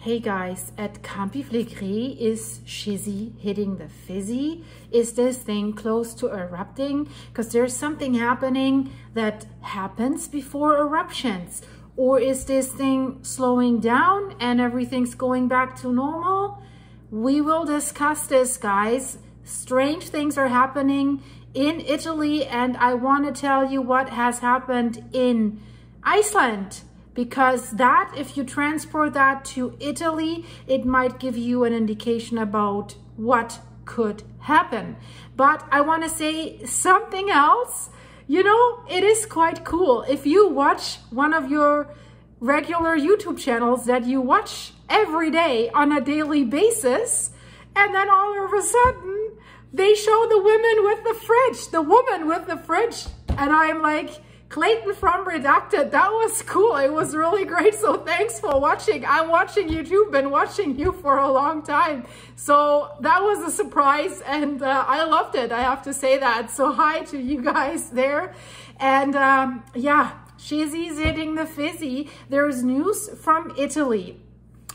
Hey guys, at Campi Flegrei, is Shizzy hitting the fizzy? Is this thing close to erupting? Because there's something happening that happens before eruptions. Or is this thing slowing down and everything's going back to normal? We will discuss this, guys. Strange things are happening in Italy, and I want to tell you what has happened in Iceland. Because that, if you transport that to Italy, it might give you an indication about what could happen. But I want to say something else. You know, it is quite cool. If you watch one of your regular YouTube channels that you watch every day on a daily basis, and then all of a sudden they show the women with the fridge, the woman with the fridge. And I'm like, Clayton from Redacted, that was cool. It was really great. So thanks for watching. I'm watching YouTube, been watching you for a long time. So that was a surprise and I loved it. I have to say that. So hi to you guys there. And yeah, Shizzy's hitting the fizzy. There's news from Italy.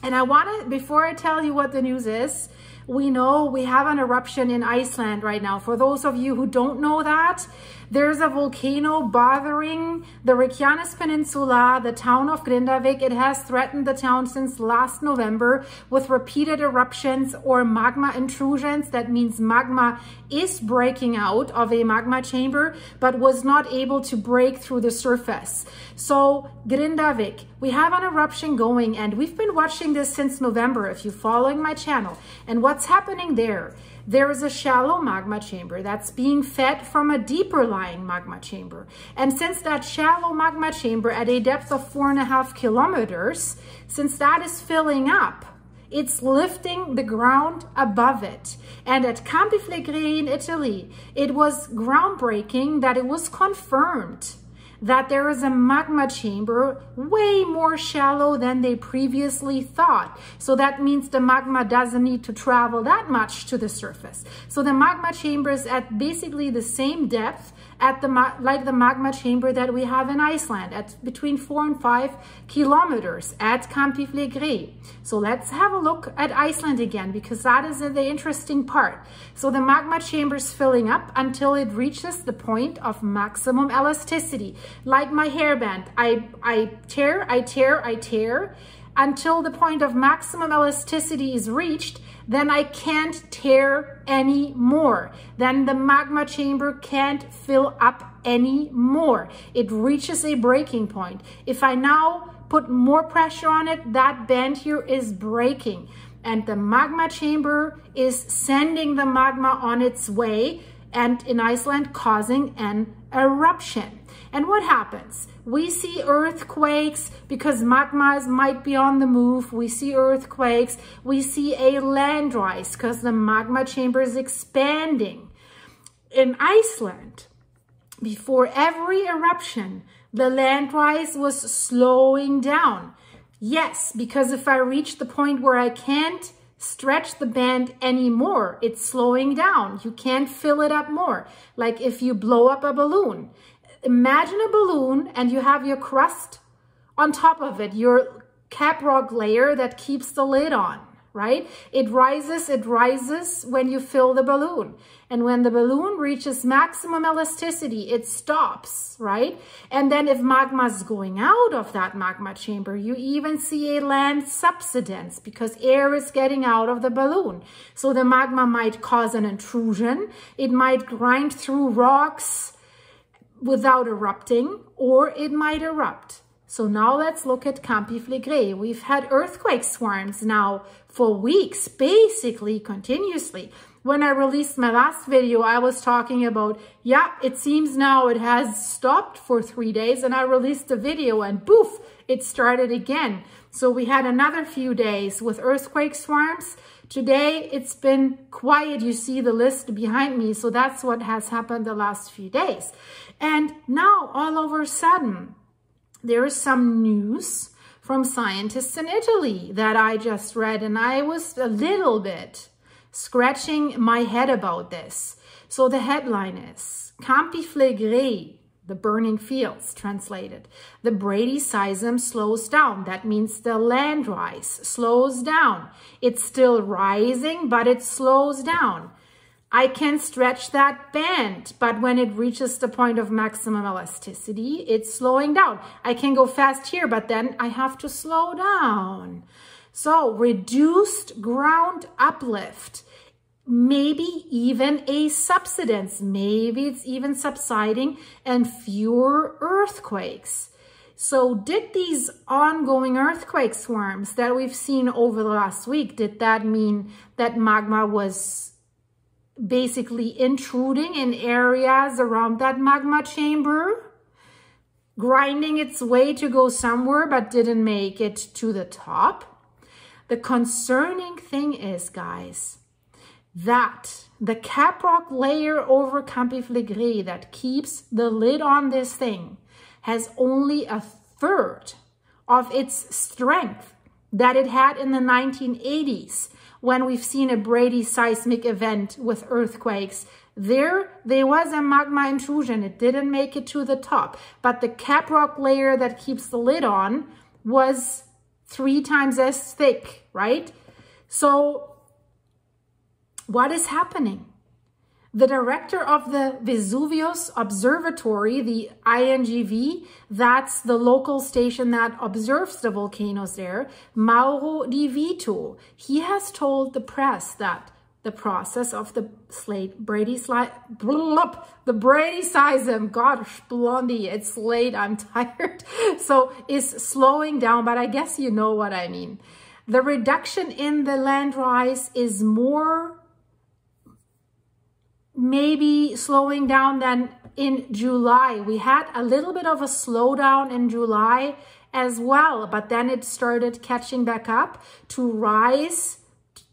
And I want to, before I tell you what the news is, we know we have an eruption in Iceland right now. For those of you who don't know that, there's a volcano bothering the Reykjanes Peninsula, the town of Grindavik. It has threatened the town since last November with repeated eruptions or magma intrusions. That means magma is breaking out of a magma chamber, but was not able to break through the surface. So Grindavik, we have an eruption going, and we've been watching this since November, if you're following my channel. And what's happening there? There is a shallow magma chamber that's being fed from a deeper lying magma chamber. And since that shallow magma chamber at a depth of 4.5 kilometers, since that is filling up, it's lifting the ground above it. And at Campi Flegrei in Italy, it was groundbreaking that it was confirmed that there is a magma chamber way more shallow than they previously thought. So that means the magma doesn't need to travel that much to the surface. So the magma chamber is at basically the same depth at like the magma chamber that we have in Iceland, at between 4 and 5 kilometers at Campi Flegrei. So let's have a look at Iceland again, because that is the interesting part. So the magma chamber is filling up until it reaches the point of maximum elasticity. Like my hairband, I tear until the point of maximum elasticity is reached. Then I can't tear anymore. Then the magma chamber can't fill up anymore. It reaches a breaking point. If I now put more pressure on it, that band here is breaking. And the magma chamber is sending the magma on its way, and in Iceland causing an eruption. And what happens? We see earthquakes because magmas might be on the move. We see earthquakes. We see a land rise because the magma chamber is expanding. In Iceland, before every eruption, the land rise was slowing down. Yes, because if I reach the point where I can't stretch the band anymore, it's slowing down. You can't fill it up more. Like if you blow up a balloon. Imagine a balloon and you have your crust on top of it, your caprock layer that keeps the lid on, right? It rises when you fill the balloon. And when the balloon reaches maximum elasticity, it stops, right? And then if magma is going out of that magma chamber, you even see a land subsidence because air is getting out of the balloon. So the magma might cause an intrusion. It might grind through rocks without erupting, or it might erupt. So now let's look at Campi Flegrei. We've had earthquake swarms now for weeks, basically continuously. When I released my last video, I was talking about, yeah, it seems now it has stopped for 3 days, and I released the video and poof, it started again. So we had another few days with earthquake swarms. Today, it's been quiet. You see the list behind me. So that's what has happened the last few days. And now, all over a sudden, there is some news from scientists in Italy that I just read, and I was a little bit scratching my head about this. So the headline is, Campi Flegrei, the burning fields, translated. The bradyseism slows down. That means the land rise slows down. It's still rising, but it slows down. I can stretch that band, but when it reaches the point of maximum elasticity, it's slowing down. I can go fast here, but then I have to slow down. So reduced ground uplift, maybe even a subsidence, maybe it's even subsiding, and fewer earthquakes. So did these ongoing earthquake swarms that we've seen over the last week, did that mean that magma was basically intruding in areas around that magma chamber, grinding its way to go somewhere but didn't make it to the top? The concerning thing is, guys, that the caprock layer over Campi Flegrei that keeps the lid on this thing has only a third of its strength that it had in the 1980s, when we've seen a Brady seismic event with earthquakes. There was a magma intrusion. It didn't make it to the top, but the caprock layer that keeps the lid on was 3 times as thick, right? So what is happening? The director of the Vesuvius Observatory, the INGV, that's the local station that observes the volcanoes there, Mauro Di Vito, he has told the press that the process of the bradyseism, gosh, blondie, it's late, I'm tired, so is slowing down, but I guess you know what I mean. The reduction in the land rise is more maybe slowing down than in July. We had a little bit of a slowdown in July as well, but then it started catching back up to rise,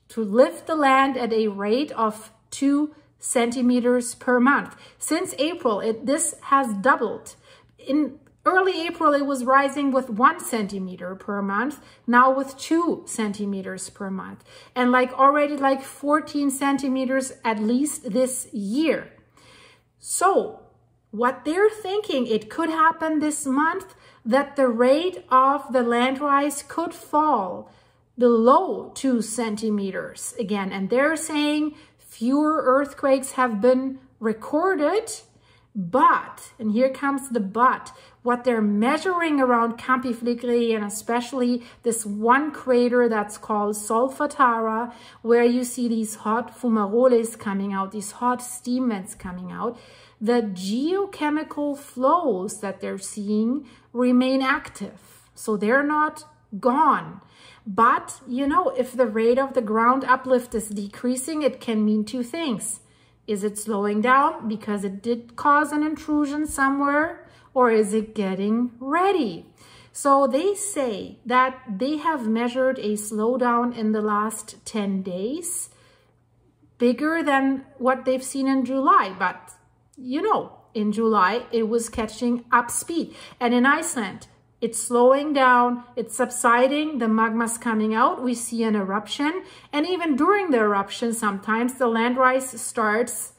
to lift the land at a rate of 2 centimeters per month. Since April, this has doubled. In early April, it was rising with 1 centimeter per month, now with 2 centimeters per month. And already 14 centimeters at least this year. So what they're thinking, it could happen this month that the rate of the land rise could fall below 2 centimeters again. And they're saying fewer earthquakes have been recorded, but, and here comes the but, what they're measuring around Campi Flegrei, and especially this one crater that's called Solfatara, where you see these hot fumaroles coming out, these hot steam vents coming out, the geochemical flows that they're seeing remain active. So they're not gone. But, you know, if the rate of the ground uplift is decreasing, it can mean 2 things. Is it slowing down because it did cause an intrusion somewhere, or is it getting ready? So they say that they have measured a slowdown in the last 10 days, bigger than what they've seen in July. But, you know, in July, it was catching up speed. And in Iceland, it's slowing down, it's subsiding, the magma's coming out, we see an eruption, and even during the eruption, sometimes the land rise starts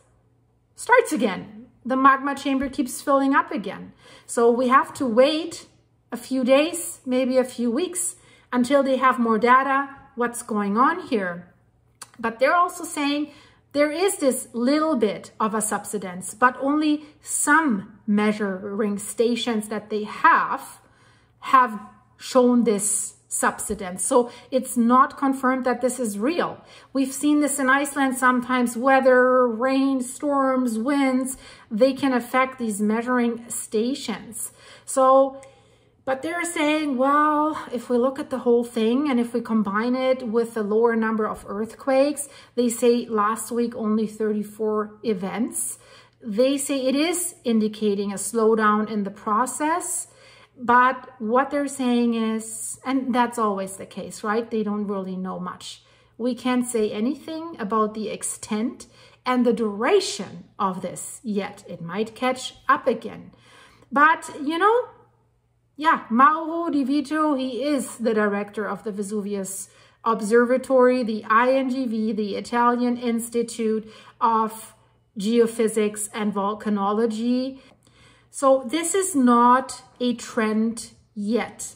again. The magma chamber keeps filling up again. So we have to wait a few days, maybe a few weeks, until they have more data, what's going on here. But they're also saying there is this little bit of a subsidence, but only some measuring stations that they have shown this subsidence. So it's not confirmed that this is real. We've seen this in Iceland sometimes. Weather, rain, storms, winds, they can affect these measuring stations. So, but they're saying, well, if we look at the whole thing and if we combine it with the lower number of earthquakes, they say last week only 34 events. They say it is indicating a slowdown in the process. But what they're saying is, and that's always the case, right? They don't really know much. We can't say anything about the extent and the duration of this yet. It might catch up again. But, you know, yeah, Mauro Di Vito, he is the director of the Vesuvius Observatory, the INGV, the Italian Institute of Geophysics and Volcanology. So this is not a trend yet.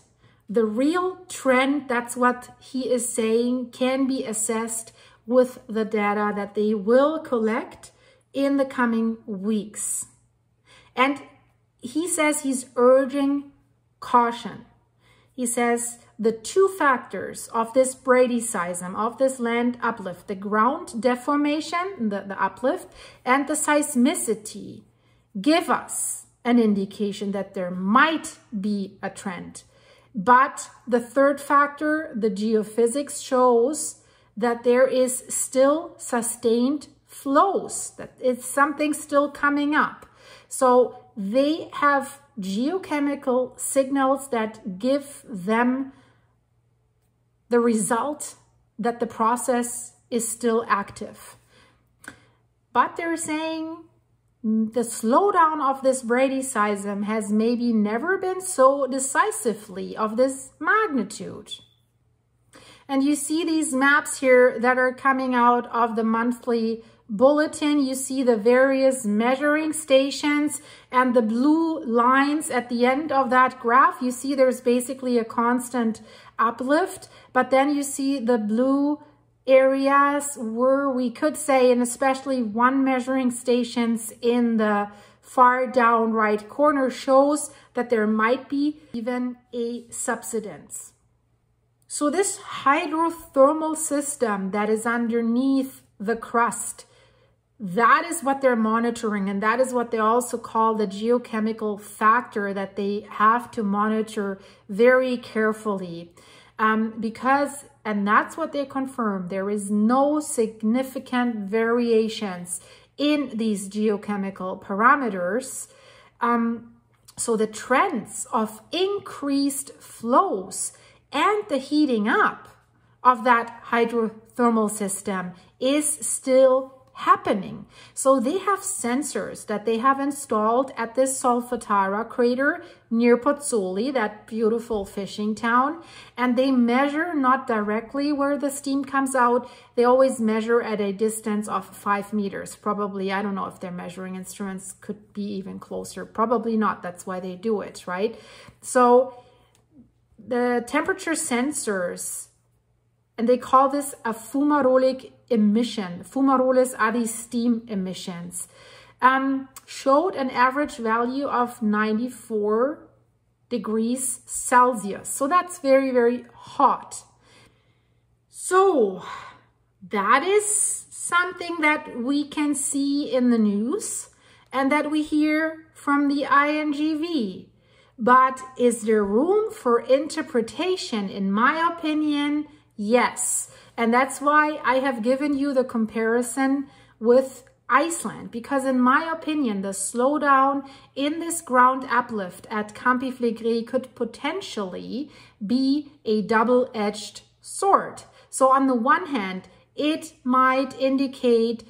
The real trend, that's what he is saying, can be assessed with the data that they will collect in the coming weeks. And he says he's urging caution. He says the two factors of this bradyseism, of this land uplift, the ground deformation, the uplift, and the seismicity, give us an indication that there might be a trend. But the third factor, the geophysics, shows that there is still sustained flows, that it's something still coming up. So they have geochemical signals that give them the result that the process is still active. But they're saying the slowdown of this bradyseism has maybe never been so decisively of this magnitude. And you see these maps here that are coming out of the monthly bulletin. You see the various measuring stations and the blue lines at the end of that graph. You see there's basically a constant uplift, but then you see the blue areas where we could say, and especially one measuring stations in the far down right corner shows that there might be even a subsidence. So this hydrothermal system that is underneath the crust, that is what they're monitoring, and that is what they also call the geochemical factor that they have to monitor very carefully. Because, and that's what they confirm, there is no significant variations in these geochemical parameters. So the trends of increased flows and the heating up of that hydrothermal system is still happening. So they have sensors that they have installed at this Solfatara crater near Pozzuoli, that beautiful fishing town, and they measure not directly where the steam comes out. They always measure at a distance of 5 meters. Probably, I don't know if their measuring instruments could be even closer. Probably not. That's why they do it, right? So the temperature sensors, and they call this a fumarolic emission. Fumaroles are these steam emissions. Showed an average value of 94 degrees Celsius. So that's very, very hot. So that is something that we can see in the news and that we hear from the INGV. But is there room for interpretation? In my opinion, yes. And that's why I have given you the comparison with Iceland, because in my opinion, the slowdown in this ground uplift at Campi Flegrei could potentially be a double-edged sword. So on the one hand, it might indicate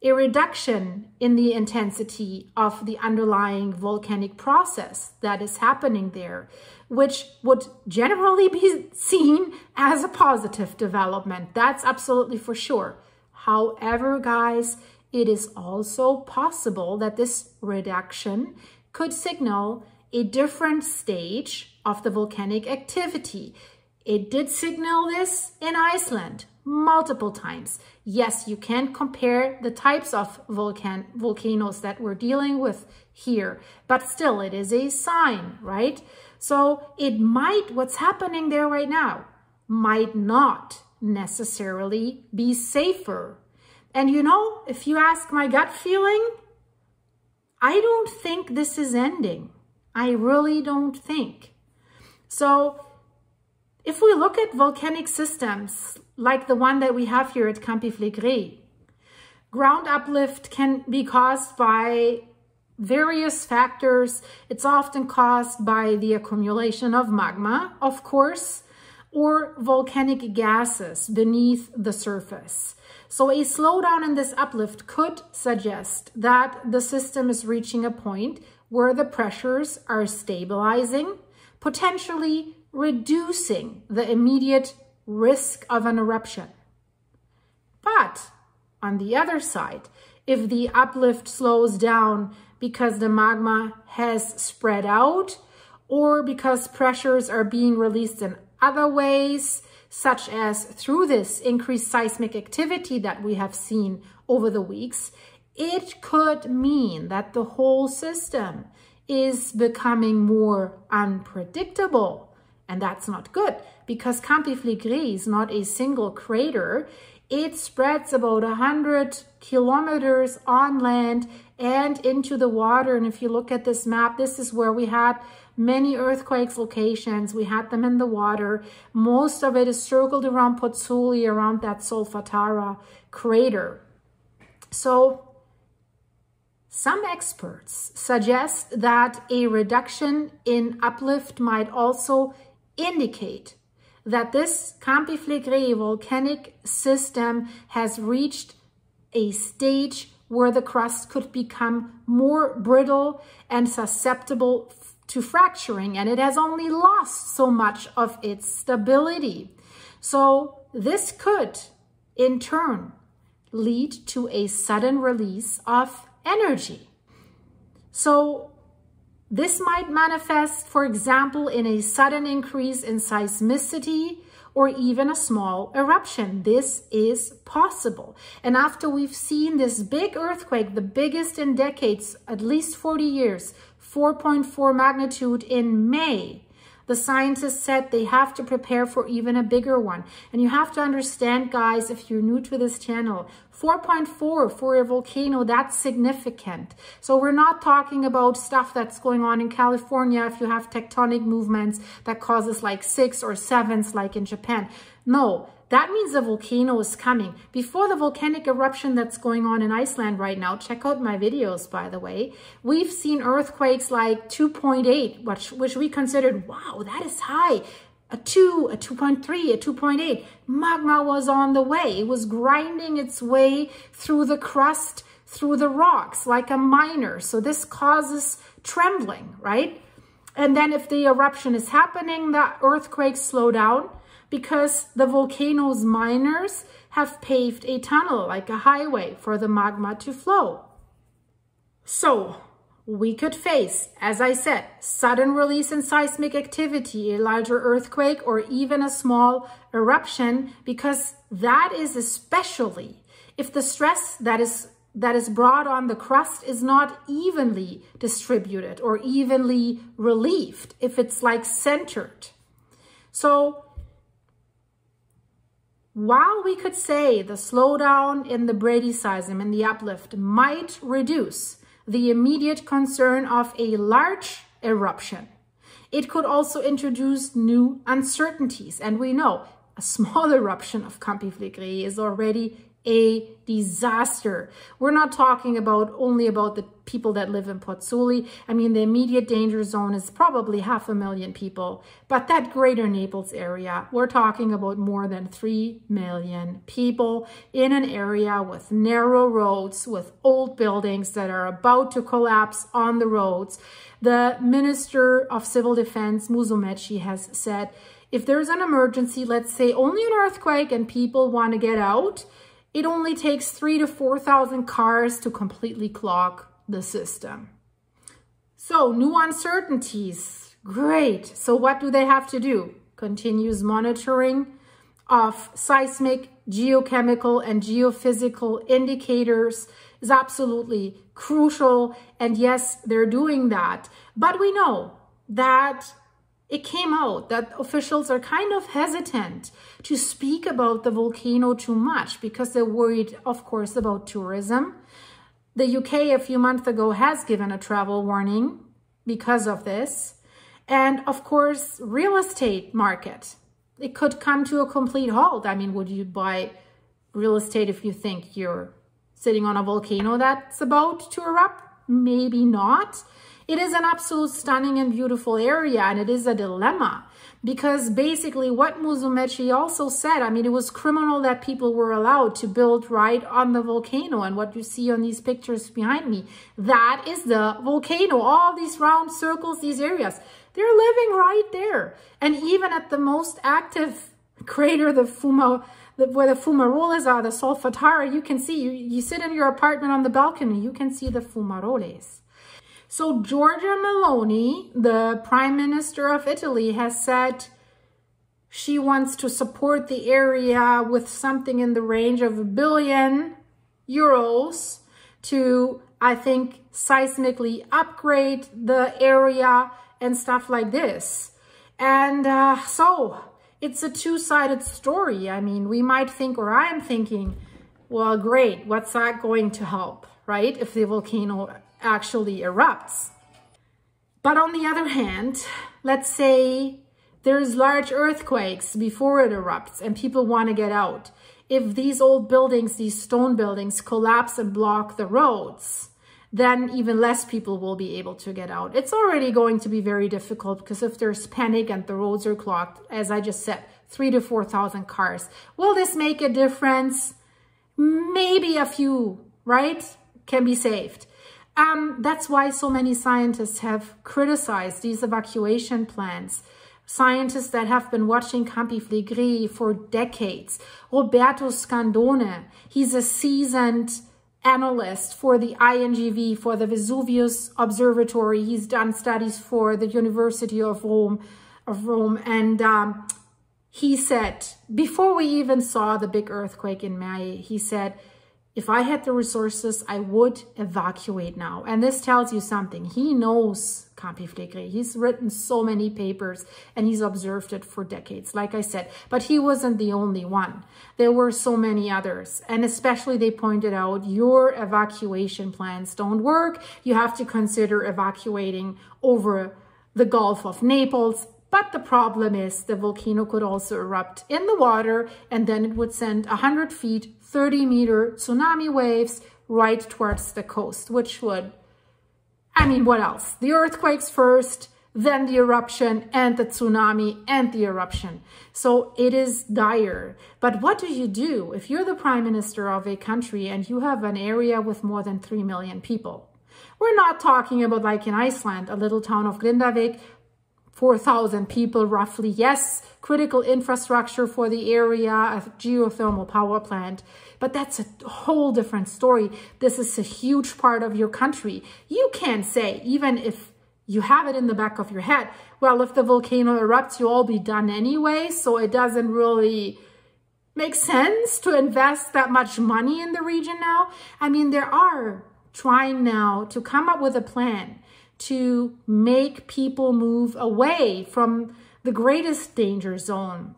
a reduction in the intensity of the underlying volcanic process that is happening there, which would generally be seen as a positive development. That's absolutely for sure. However, guys, it is also possible that this reduction could signal a different stage of the volcanic activity. It did signal this in Iceland multiple times. Yes, you can compare the types of volcanoes that we're dealing with here, but still it is a sign, right? So it might, what's happening there right now, might not necessarily be safer. And you know, if you ask my gut feeling, I don't think this is ending. I really don't think. So if we look at volcanic systems like the one that we have here at Campi Flegrei, ground uplift can be caused by various factors. It's often caused by the accumulation of magma, of course, or volcanic gases beneath the surface. So a slowdown in this uplift could suggest that the system is reaching a point where the pressures are stabilizing, potentially reducing the immediate risk of an eruption. But on the other side, if the uplift slows down because the magma has spread out or because pressures are being released in other ways, such as through this increased seismic activity that we have seen over the weeks, it could mean that the whole system is becoming more unpredictable. And that's not good, because Campi Flegrei is not a single crater. It spreads about 100 kilometers on land and into the water. And if you look at this map, this is where we had many earthquakes locations. We had them in the water. Most of it is circled around Pozzuoli, around that Solfatara crater. So some experts suggest that a reduction in uplift might also indicate that this Campi Flegrei volcanic system has reached a stage where the crust could become more brittle and susceptible to fracturing, and it has only lost so much of its stability. So this could, in turn, lead to a sudden release of energy. So this might manifest, for example, in a sudden increase in seismicity or even a small eruption. This is possible. And after we've seen this big earthquake, the biggest in decades, at least 40 years, 4.4 magnitude in May, the scientists said they have to prepare for even a bigger one. And you have to understand, guys, if you're new to this channel, 4.4 for a volcano, that's significant. So we're not talking about stuff that's going on in California if you have tectonic movements that causes like 6 or 7s like in Japan. No, that means a volcano is coming. Before the volcanic eruption that's going on in Iceland right now, check out my videos, by the way, we've seen earthquakes like 2.8, which we considered, wow, that is high. A 2, a 2.3, a 2.8. Magma was on the way. It was grinding its way through the crust, through the rocks, like a miner. So this causes trembling, right? And then if the eruption is happening, the earthquakes slow down, because the volcano's miners have paved a tunnel, like a highway, for the magma to flow. So we could face, as I said, sudden release in seismic activity, a larger earthquake, or even a small eruption, because that is especially if the stress that is brought on the crust is not evenly distributed or evenly relieved, if it's like centered. So while we could say the slowdown in the bradyseism and the uplift might reduce the immediate concern of a large eruption, it could also introduce new uncertainties. And we know a small eruption of Campi Flegrei is already a disaster. We're not talking only about the people that live in Pozzuoli. I mean, the immediate danger zone is probably 500,000 people, but that greater Naples area, we're talking about more than 3 million people in an area with narrow roads, with old buildings that are about to collapse on the roads. The Minister of Civil Defense, Musumeci, has said, if there's an emergency, let's say only an earthquake and people want to get out, it only takes 3,000 to 4,000 cars to completely clog the system. So new uncertainties, great. So what do they have to do? Continuous monitoring of seismic, geochemical, and geophysical indicators is absolutely crucial. And yes, they're doing that. But we know that it came out that officials are kind of hesitant to speak about the volcano too much because they're worried, of course, about tourism. The UK a few months ago has given a travel warning because of this. And of course, real estate market, it could come to a complete halt. I mean, would you buy real estate if you think you're sitting on a volcano that's about to erupt? Maybe not. It is an absolute stunning and beautiful area, and it is a dilemma because basically what Musumeci also said, I mean, it was criminal that people were allowed to build right on the volcano, and what you see on these pictures behind me, that is the volcano. All these round circles, these areas, they're living right there. And even at the most active crater, where the fumaroles are, the Solfatara, you can see, you sit in your apartment on the balcony, you can see the fumaroles. So Giorgia Meloni, the Prime Minister of Italy, has said she wants to support the area with something in the range of €1 billion to, I think, seismically upgrade the area and stuff like this. And so it's a two-sided story. I mean, we might think, or I'm thinking, well, great, what's that going to help, right? If the volcano actually erupts. But on the other hand, let's say there's large earthquakes before it erupts and people want to get out. If these old buildings, these stone buildings, collapse and block the roads, then even less people will be able to get out. It's already going to be very difficult because if there's panic and the roads are clogged, as I just said, 3,000 to 4,000 cars. Will this make a difference? Maybe a few, right? Can be saved. That's why so many scientists have criticized these evacuation plans. Scientists that have been watching Campi Flegrei for decades. Roberto Scandone, he's a seasoned analyst for the INGV, for the Vesuvius Observatory. He's done studies for the University of Rome, and he said, before we even saw the big earthquake in May, he said, if I had the resources, I would evacuate now. And this tells you something. He knows Campi Flegrei. He's written so many papers and he's observed it for decades, like I said. But he wasn't the only one. There were so many others. And especially they pointed out, your evacuation plans don't work. You have to consider evacuating over the Gulf of Naples. But the problem is the volcano could also erupt in the water and then it would send 100 feet, 30-meter tsunami waves right towards the coast, which would, I mean, what else? The earthquakes first, then the eruption and the tsunami and the eruption. So it is dire. But what do you do if you're the prime minister of a country and you have an area with more than 3 million people? We're not talking about like in Iceland, a little town of Grindavik, 4,000 people roughly. Yes, critical infrastructure for the area, a geothermal power plant, but that's a whole different story. This is a huge part of your country. You can't say, even if you have it in the back of your head, well, if the volcano erupts, you'll all be done anyway, so it doesn't really make sense to invest that much money in the region now. I mean, they are trying now to come up with a plan to make people move away from the greatest danger zone.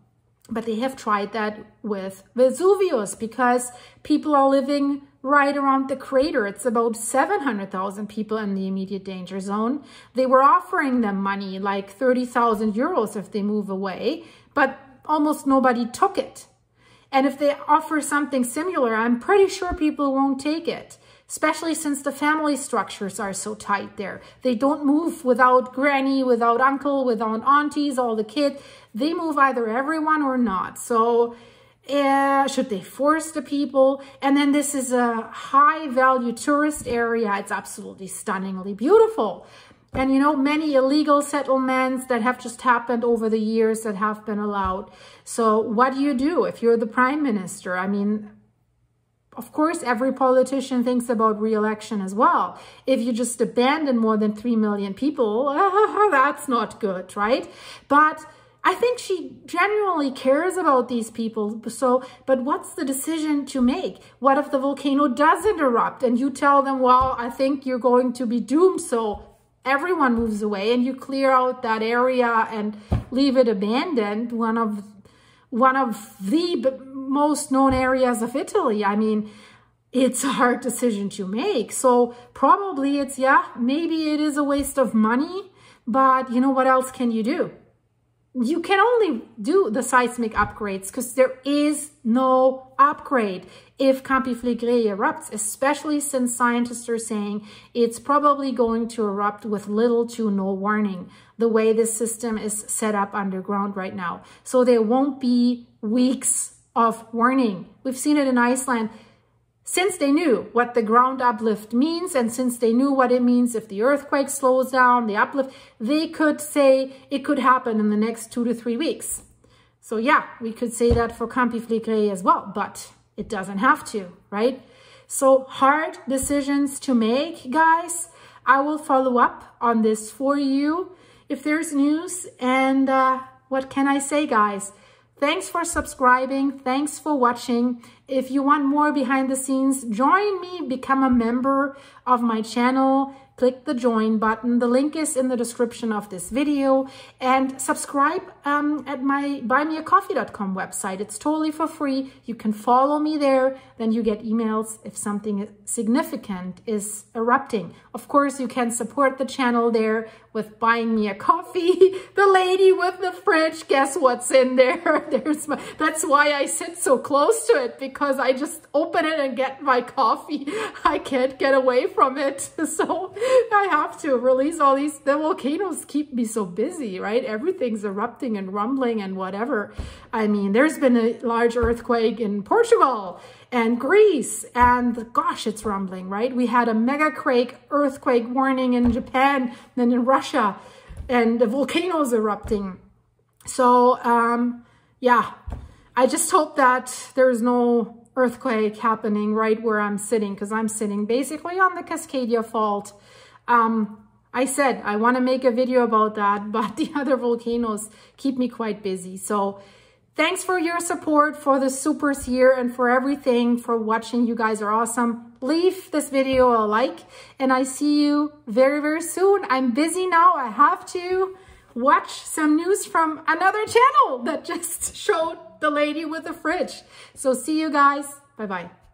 But they have tried that with Vesuvius because people are living right around the crater. It's about 700,000 people in the immediate danger zone. They were offering them money, like 30,000 euros if they move away, but almost nobody took it. And if they offer something similar, I'm pretty sure people won't take it. Especially since the family structures are so tight there. They don't move without granny, without uncle, without aunties, all the kids. They move either everyone or not. So should they force the people? And then this is a high value tourist area. It's absolutely stunningly beautiful. And you know, many illegal settlements that have just happened over the years that have been allowed. So what do you do if you're the prime minister? I mean, of course, every politician thinks about re-election as well. If you just abandon more than 3 million people, that's not good, right? But I think she genuinely cares about these people. So, but what's the decision to make? What if the volcano doesn't erupt and you tell them, well, I think you're going to be doomed, so everyone moves away and you clear out that area and leave it abandoned, one of the most known areas of Italy. I mean, it's a hard decision to make. So probably it's, yeah, maybe it is a waste of money, but you know, what else can you do? You can only do the seismic upgrades because there is no upgrade if Campi Flegrei erupts, especially since scientists are saying it's probably going to erupt with little to no warning, the way this system is set up underground right now. So there won't be weeks of warning. We've seen it in Iceland. Since they knew what the ground uplift means, and since they knew what it means if the earthquake slows down, the uplift, they could say it could happen in the next 2 to 3 weeks. So yeah, we could say that for Campi Flegrei as well, but it doesn't have to, right? So hard decisions to make, guys. I will follow up on this for you if there's news. And what can I say, guys? Thanks for subscribing. Thanks for watching. If you want more behind the scenes, join me, become a member of my channel. Click the join button. The link is in the description of this video, and subscribe at my buymeacoffee.com website. It's totally for free. You can follow me there. Then you get emails if something significant is erupting. Of course, you can support the channel there with buying me a coffee. The lady with the fridge, guess what's in there? That's why I sit so close to it, because I just open it and get my coffee. I can't get away from it. So I have to release all these. The volcanoes keep me so busy, right? Everything's erupting and rumbling and whatever. I mean, there's been a large earthquake in Portugal and Greece, and gosh, it's rumbling, right? We had a mega earthquake warning in Japan, then in Russia, and the volcanoes erupting. So yeah, I just hope that there's no earthquake happening right where I'm sitting, because I'm sitting basically on the Cascadia Fault. I said I want to make a video about that, but the other volcanoes keep me quite busy. So thanks for your support, for the supers here, and for everything, for watching. You guys are awesome. Leave this video a like, and I see you very, very soon. I'm busy now. I have to watch some news from another channel that just showed the lady with the fridge. So see you guys. Bye-bye.